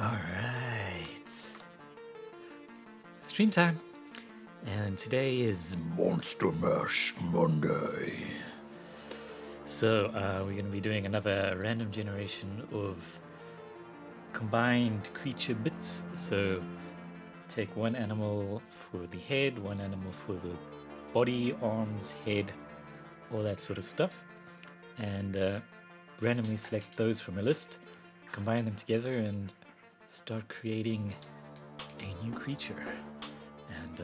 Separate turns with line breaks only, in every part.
Alright. Stream time. And today is Monster Mash Monday. So we're going to be doing another random generation of combined creature bits. So take one animal for the head, one animal for the body, arms, head, all that sort of stuff. And randomly select those from a list, combine them together and start creating a new creature. And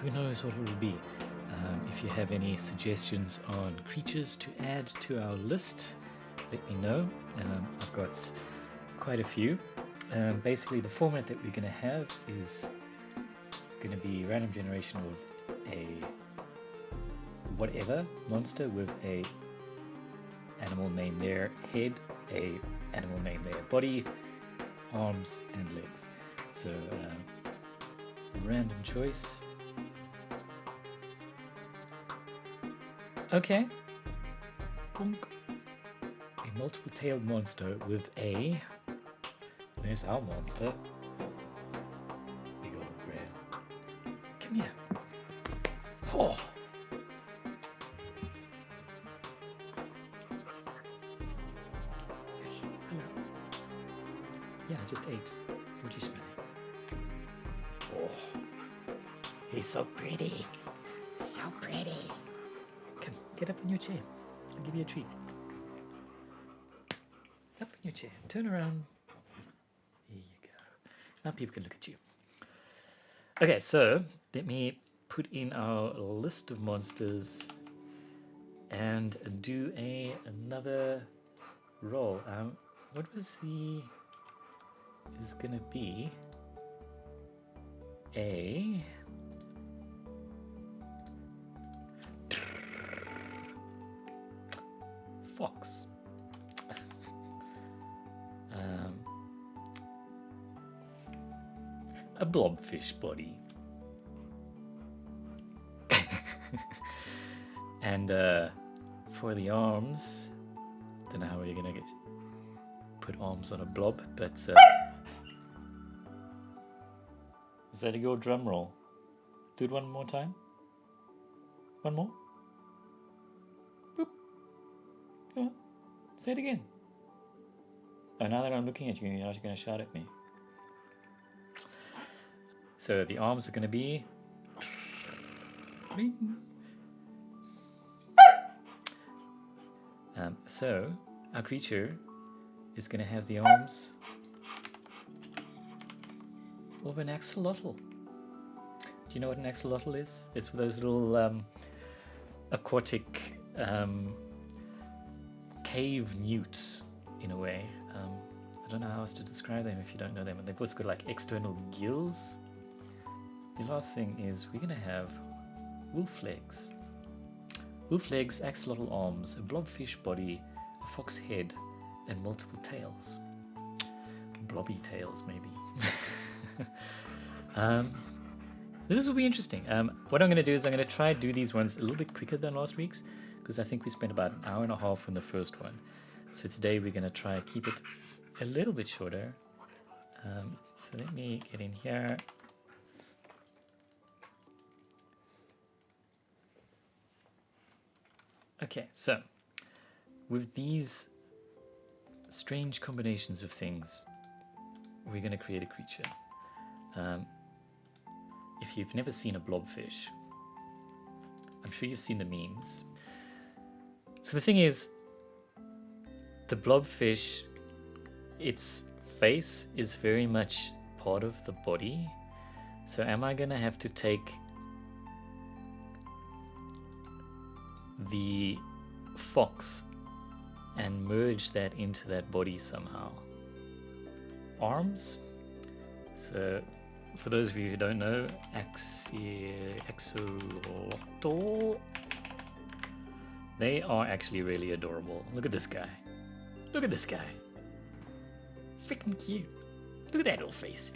who knows what it will be. If you have any suggestions on creatures to add to our list, let me know. I've got quite a few. Basically the format that we're going to have is going to be random generation of a whatever monster with a animal named their head, a animal named their body, arms and legs. So random choice. Okay. Bonk. A multiple-tailed monster with a... There's our monster. Big old red. Come here. Oh. Hello. Yeah, I just ate. What do you smell? Oh. He's so pretty. So pretty. Come, get up in your chair. I'll give you a treat. Up in your chair. Turn around. Here you go. Now people can look at you. Okay, so let me put in our list of monsters and do another roll. What was the... is gonna be a... fox. A blobfish body. And for the arms, don't know how we're gonna put arms on a blob, but is that a your drum roll? Do it one more time. One more. Boop. Come on. Say it again. Oh, now that I'm looking at you, you're not going to shout at me. So the arms are going to be... so our creature is going to have the arms of an axolotl. Do you know what an axolotl is? It's those little aquatic cave newts, in a way. I don't know how else to describe them if you don't know them. And they've also got like external gills. The last thing is we're going to have wolf legs. Wolf legs, axolotl arms, a blobfish body, a fox head, and multiple tails. Blobby tails, maybe. This will be interesting. What I'm going to do is I'm going to try to do these ones a little bit quicker than last week's, because I think we spent about an hour and a half on the first one. So today we're going to try to keep it a little bit shorter. So let me get in here. Okay, so with these strange combinations of things, we're going to create a creature. If you've never seen a blobfish, I'm sure you've seen the memes. So the thing is, the blobfish, its face is very much part of the body. So am I going to have to take the fox and merge that into that body somehow? Arms? So for those of you who don't know, Axolotl, they are actually really adorable. Look at this guy. Look at this guy. Freaking cute. Look at that little face.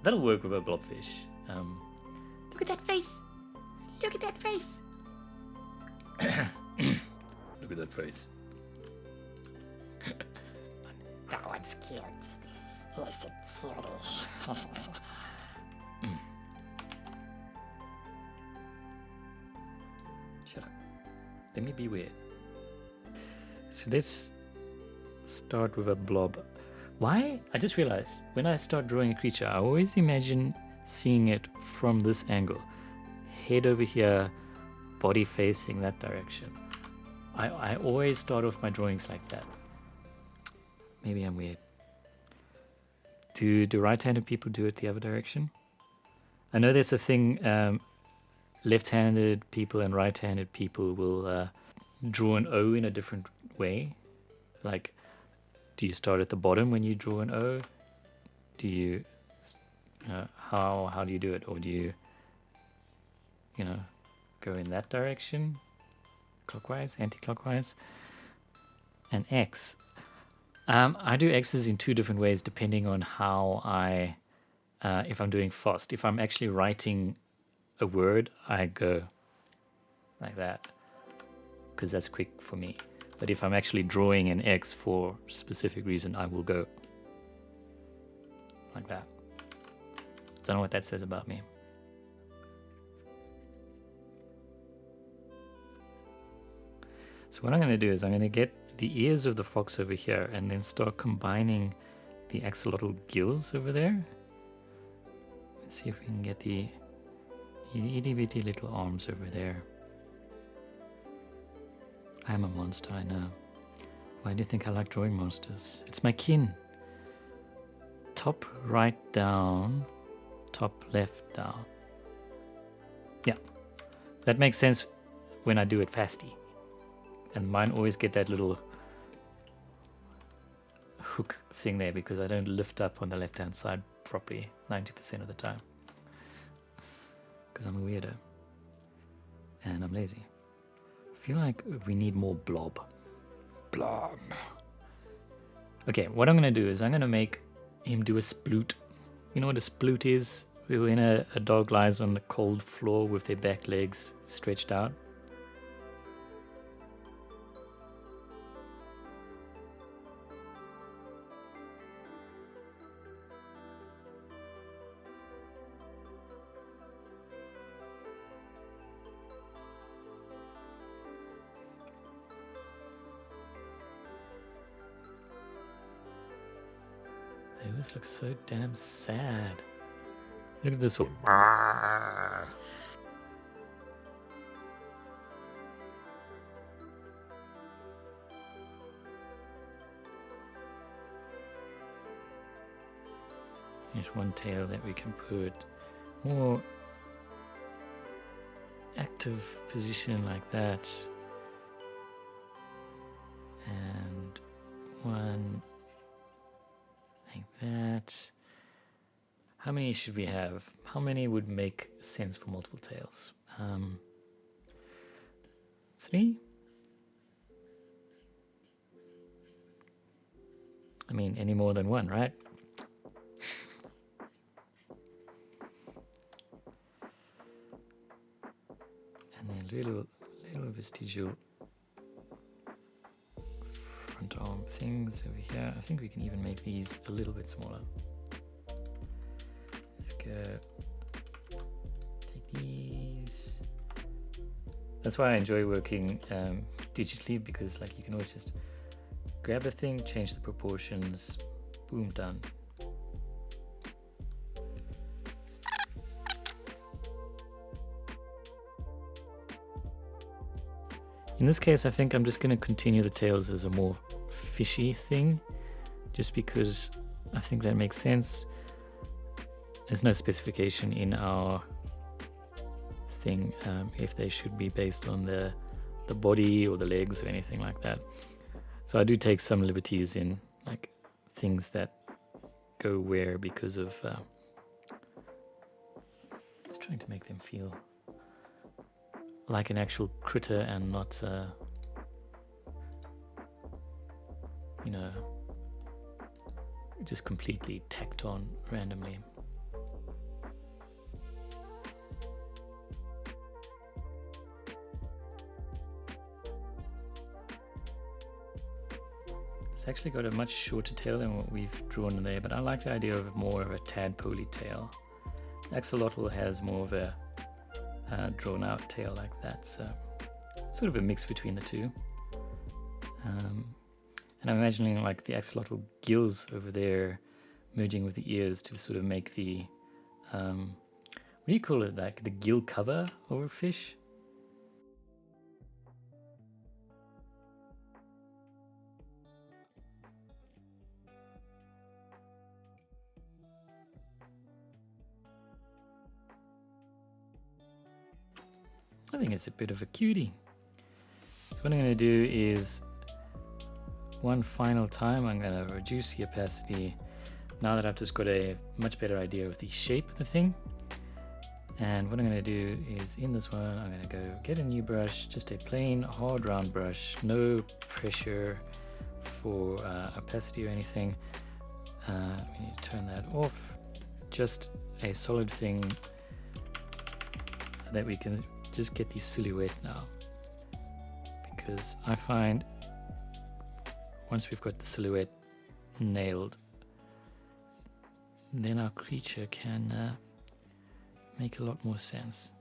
That'll work with a blobfish. Look at that face. Look at that face. it first.
That one's cute. He's a cutie.
Shut up. Let me be weird. So let's start with a blob. Why? I just realized when I start drawing a creature, I always imagine seeing it from this angle. Head over here, body facing that direction. I always start off my drawings like that. Maybe I'm weird. Do right-handed people do it the other direction? I know there's a thing, left-handed people and right-handed people will draw an O in a different way. Like, do you start at the bottom when you draw an O? Do you, how do you do it? Or do you, go in that direction? Clockwise, anti-clockwise? And X. I do X's in two different ways depending on how if I'm doing fast. If I'm actually writing a word, I go like that because that's quick for me. But if I'm actually drawing an X for a specific reason, I will go like that. Don't know what that says about me. So what I'm going to do is I'm going to get the ears of the fox over here and then start combining the axolotl gills over there. Let's see if we can get the itty bitty little arms over there. I'm a monster, I know. Why do you think I like drawing monsters? It's my kin. Top right down, top left down. Yeah, that makes sense when I do it fasty. And mine always get that little hook thing there because I don't lift up on the left hand side properly 90% of the time. Because I'm a weirdo. And I'm lazy. I feel like we need more blob. Blob. Okay, what I'm going to do is I'm going to make him do a sploot. You know what a sploot is? When a dog lies on the cold floor with their back legs stretched out. They always look so damn sad. Look at this one. There's one tail that we can put more active position like that. And one like that. How many should we have? How many would make sense for multiple tails? 3? I mean, any more than one, right? And then little vestigial front arm things over here. I think we can even make these a little bit smaller. Let's go take these. That's why I enjoy working digitally, because like you can always just grab a thing, change the proportions, boom, done. In this case, I think I'm just going to continue the tails as a more fishy thing, just because I think that makes sense. There's no specification in our thing if they should be based on the body or the legs or anything like that. So I do take some liberties in like things that go where because of just trying to make them feel like an actual critter and not you know, just completely tacked on randomly. It's actually got a much shorter tail than what we've drawn there, but I like the idea of more of a tadpole tail. Axolotl has more of a drawn out tail like that, so sort of a mix between the two. And I'm imagining like the axolotl gills over there merging with the ears to sort of make the, what do you call it, like the gill cover of a fish? I think it's a bit of a cutie. So what I'm going to do is, one final time, I'm going to reduce the opacity now that I've just got a much better idea of the shape of the thing. And what I'm going to do is, in this one, I'm going to go get a new brush, just a plain hard round brush, no pressure for opacity or anything. We need to turn that off, just a solid thing so that we can just get the silhouette now, because I find once we've got the silhouette nailed, then our creature can make a lot more sense.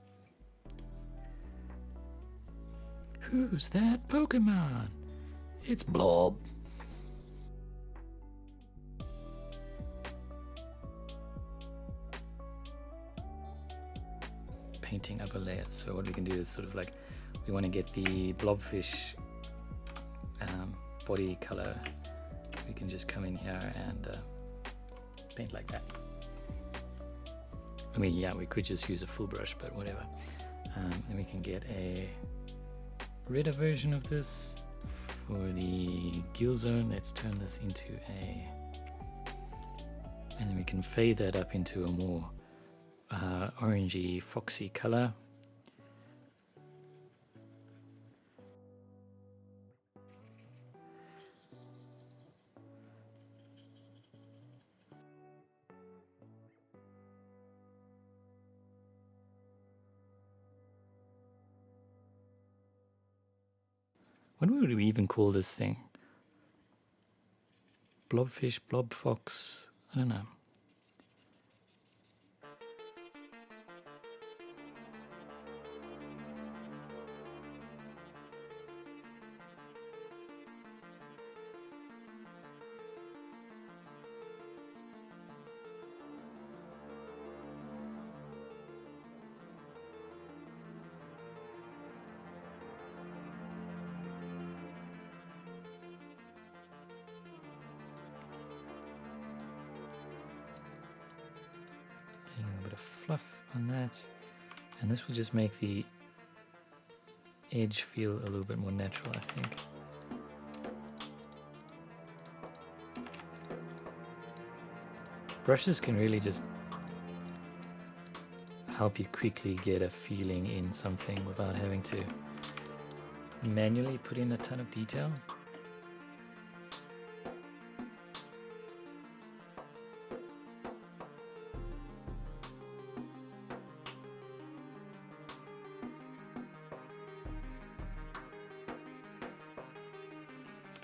Who's that Pokemon? It's Blob. Painting upper layers. So what we can do is sort of like, we want to get the Blobfish body color. We can just come in here and paint like that. I mean, yeah, we could just use a full brush, but whatever. And we can get a redder version of this for the gill zone. Let's turn this into a, and then we can fade that up into a more orangey, foxy color. What would we even call this thing? Blobfish, blobfox, I don't know. A bit of fluff on that, and this will just make the edge feel a little bit more natural, I think. Brushes can really just help you quickly get a feeling in something without having to manually put in a ton of detail.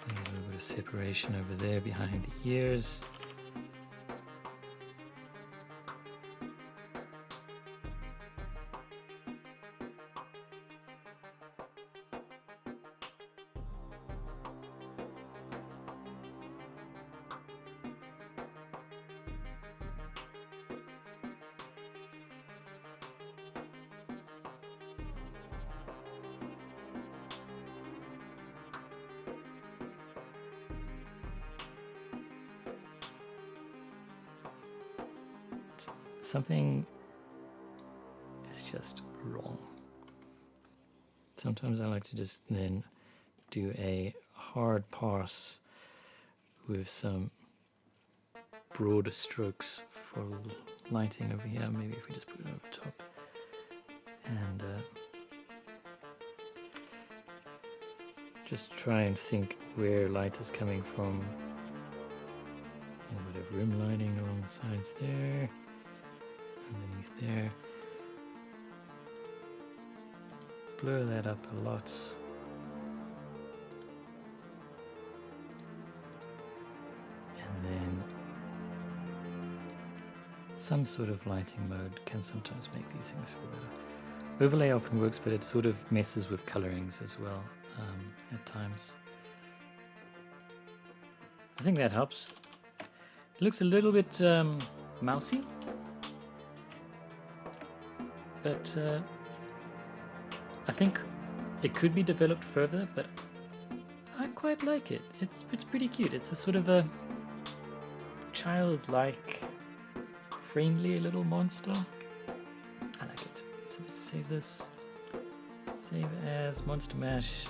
A little bit of separation over there behind the ears. Something is just wrong. Sometimes I like to just then do a hard pass with some broader strokes for lighting over here. Maybe if we just put it over top. And just try and think where light is coming from. A little bit of rim lighting along the sides there. Underneath there. Blur that up a lot. some sort of lighting mode can sometimes make these things feel better. Overlay often works, but it sort of messes with colorings as well at times. I think that helps. It looks a little bit mousy, but I think it could be developed further, but I quite like it. It's pretty cute. It's a sort of a childlike, friendly little monster. I like it. So let's save this. Save as Monster Mash.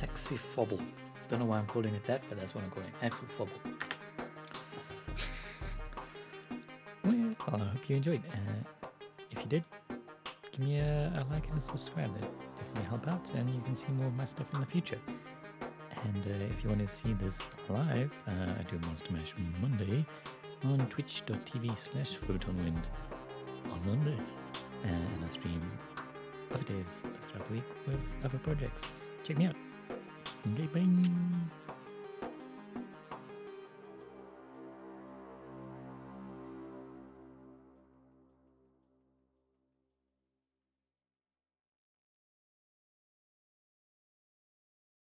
Axyfoble. Don't know why I'm calling it that, but that's what I'm calling it. Axyfoble. Well, I hope you enjoyed. If you did, give me a like and a subscribe. That definitely help out, and you can see more of my stuff in the future. And if you want to see this live, I do Monster Mash Monday on twitch.tv/Photonwind on Mondays, and I stream other days throughout the week with other projects. Check me out. Okay, bye.